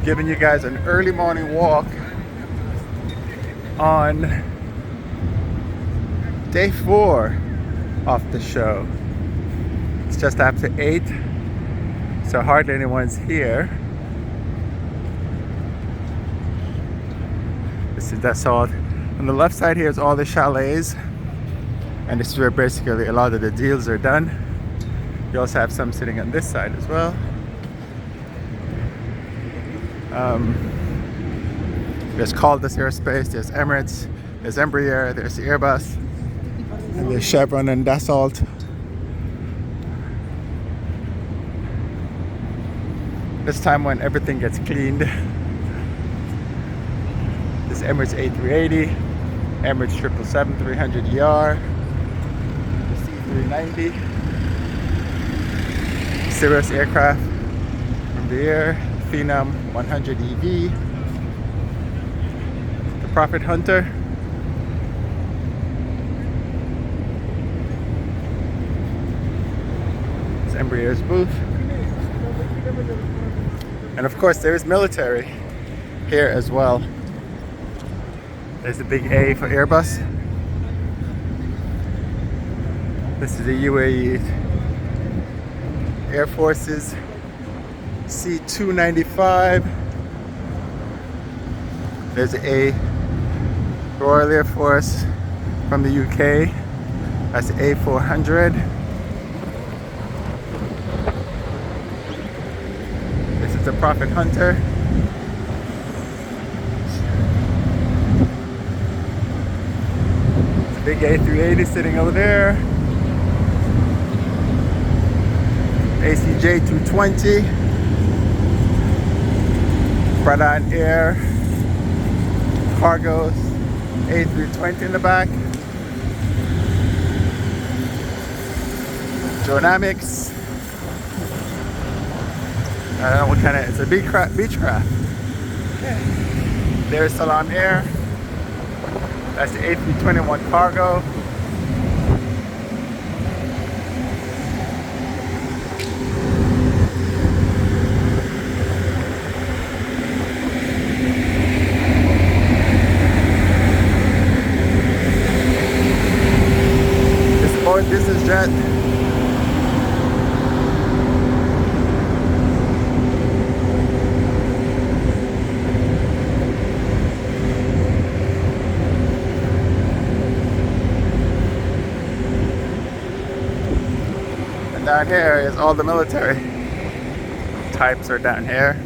Giving you guys an early morning walk on day 4 of the show. It's just after 8, so hardly anyone's here. That's all. On the left side here is all the chalets, and this is where basically a lot of the deals are done. You also have some sitting on this side as well. There's Caldas Airspace, there's Emirates, there's Embraer, there's Airbus, and there's Chevron and Dassault. This time when everything gets cleaned. This Emirates A380, Emirates 777-300ER, the C390, Cirrus aircraft from the air, Phenom 100 EV, the Prophet Hunter, it's Embraer's booth, and of course there is military here as well. There's the big A for Airbus. This is the UAE Air Force's C295. There's a Royal Air Force from the UK. That's the A400. This is the Prophet Hunter. Big A380 sitting over there. ACJ 220. Pradan Air. Cargos. A320 in the back. Dronamics. I don't know what kind of, it's a Beechcraft. Okay. There's Salam Air. That's the A321 cargo. This is Boeing business jet. Down here is all the military types are down here.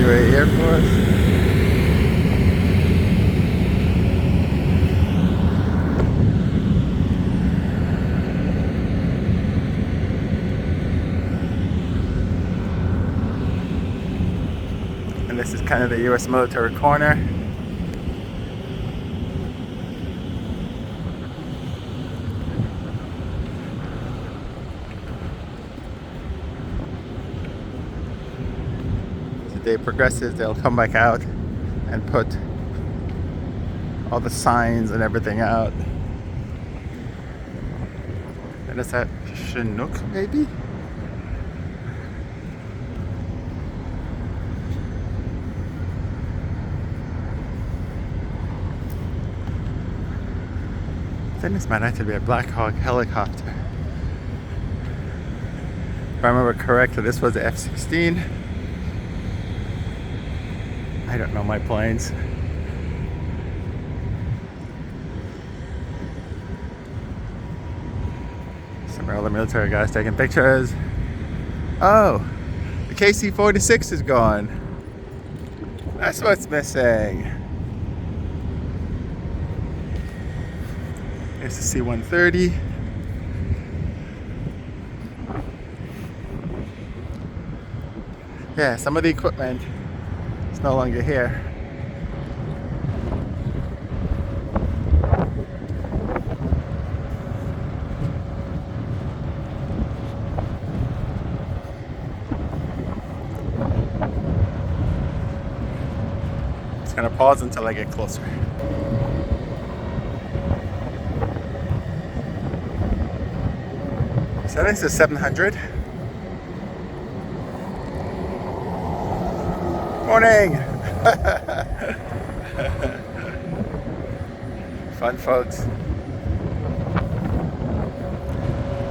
Air Force. And this is kind of the US military corner. Day progresses, they'll come back out and put all the signs and everything out. And it's at Chinook, maybe? I think this might actually be a Black Hawk helicopter. If I remember correctly, this was the F-16. I don't know my planes. Some other military guys taking pictures. Oh, the KC-46 is gone. That's what's missing. Here's the C-130. Yeah, some of the equipment is no longer here. Just gonna pause until I get closer. So this is 700. Morning! Fun, folks. I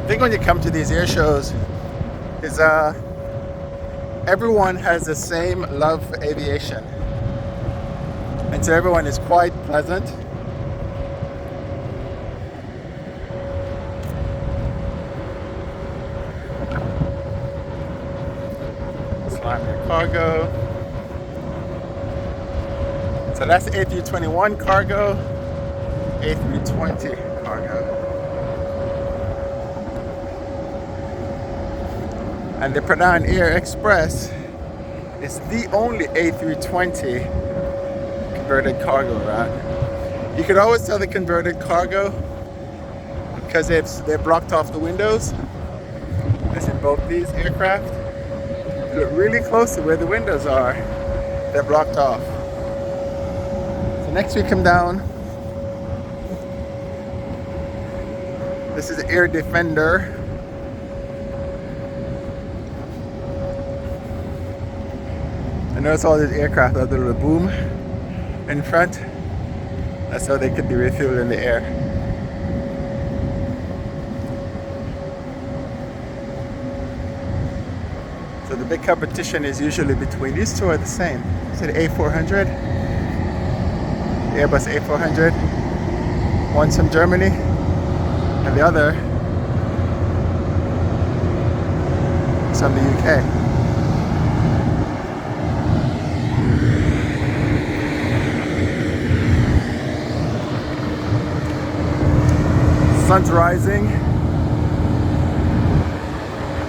think when you come to these air shows, is everyone has the same love for aviation, and so everyone is quite pleasant. Slime your cargo. So that's A321 cargo, A320 cargo. And the Penang Air Express is the only A320 converted cargo route. You could always tell the converted cargo because they've blocked off the windows. This is both these aircraft. Look really close to where the windows are. They're blocked off. So next we come down. This is Air Defender. I notice all these aircraft have the little boom in front. That's how they could be refueled in the air. So the big competition is usually between these two are the same. Is it A400? Airbus A400. One's from Germany and the other is from the UK. Sun's rising.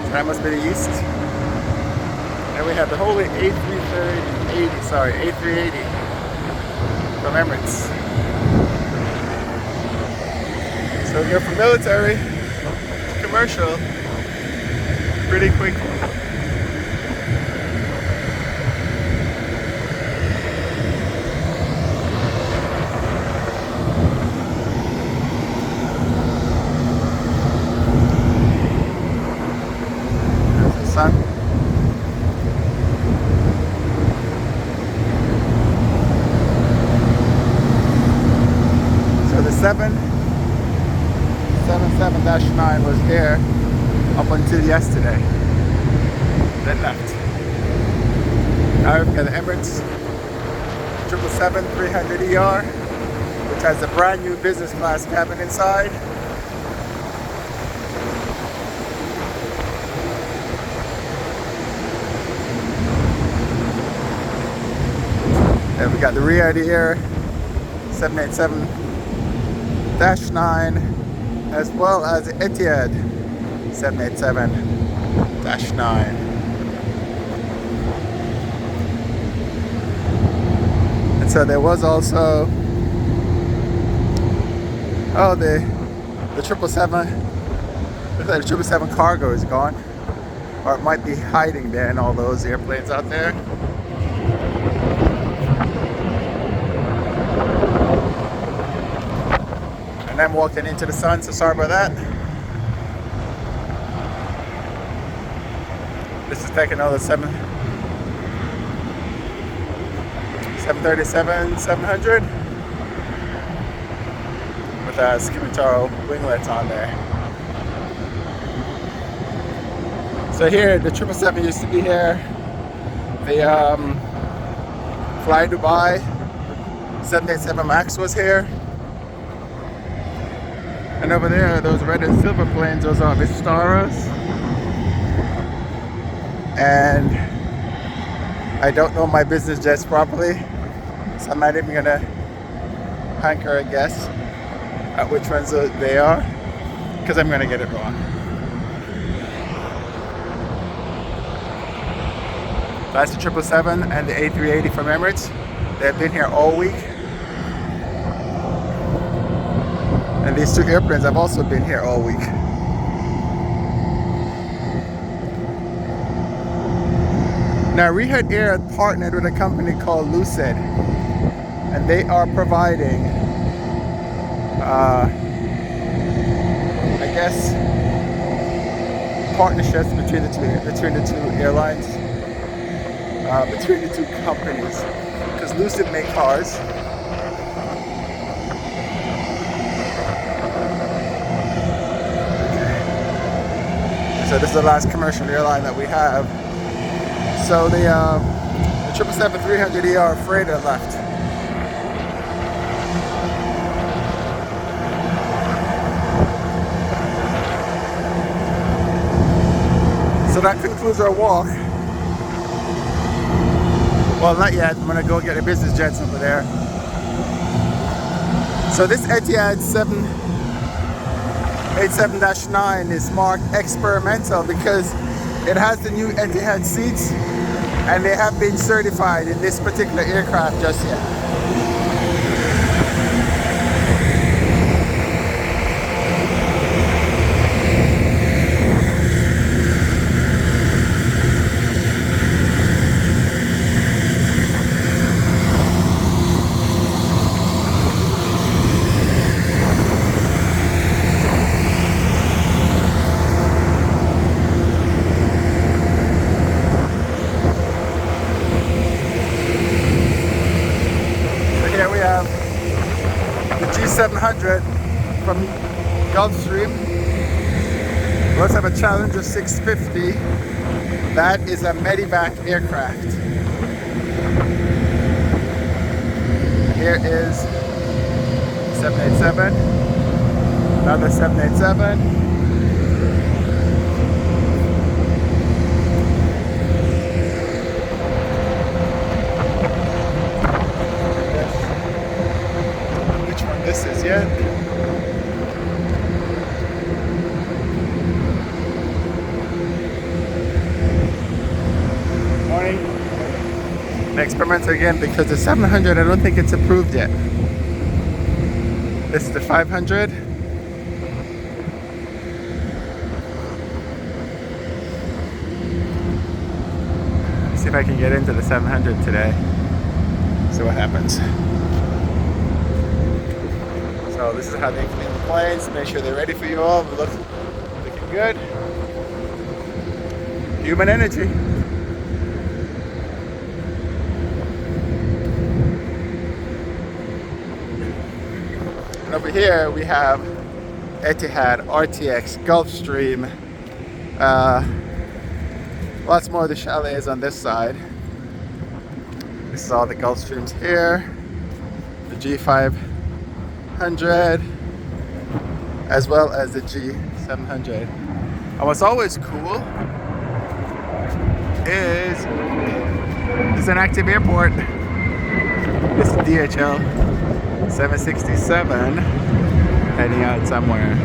So that must be the east. And we have the whole A380 from Emirates. So we go from military to commercial pretty quickly. Sun. So the 777-9 was here up until yesterday. Then left. Now we've got the Emirates 777-300ER, which has a brand new business class cabin inside. And we got the Riyadh Air 787-9 as well as the Etihad 787-9. And so there was also the 777. Looks like the 777 cargo is gone, or it might be hiding there in all those airplanes out there. And I'm walking into the sun, so sorry about that. This is taking another 737-700 with a Scimitar winglets on there. So here, the 777 used to be here. The Fly Dubai 787 Max was here. And over there, those red and silver planes, those are Vistaras. And I don't know my business jets properly, so I'm not even gonna hanker a guess at which ones they are, because I'm gonna get it wrong. That's the 777 and the A380 from Emirates. They've been here all week. And these two airplanes have also been here all week. Now, Riyadh Air partnered with a company called Lucid, and they are providing, I guess, partnerships between the two airlines, between the two companies, because Lucid make cars. So this is the last commercial airline that we have. So the 777-300ER freighter left. So that concludes our walk. Well, not yet. I'm gonna go get the business jets over there. So this Etihad 787-9 is marked experimental because it has the new Etihad seats and they have been certified in this particular aircraft just yet. G700 from Gulfstream. We also have a Challenger 650. That is a medevac aircraft. Here is 787. Another 787. This is yet. Morning. An experimenter again because the 700, I don't think it's approved yet. This is the 500. Let's see if I can get into the 700 today. See what happens. So this is how they clean the planes, make sure they're ready for you all. Looking good. Human energy. And over here we have Etihad, RTX, Gulfstream. Lots more of the chalets on this side. This is all the Gulfstreams here. The G500, as well as the G700. And what's always cool is it's an active airport. This is DHL 767 heading out somewhere.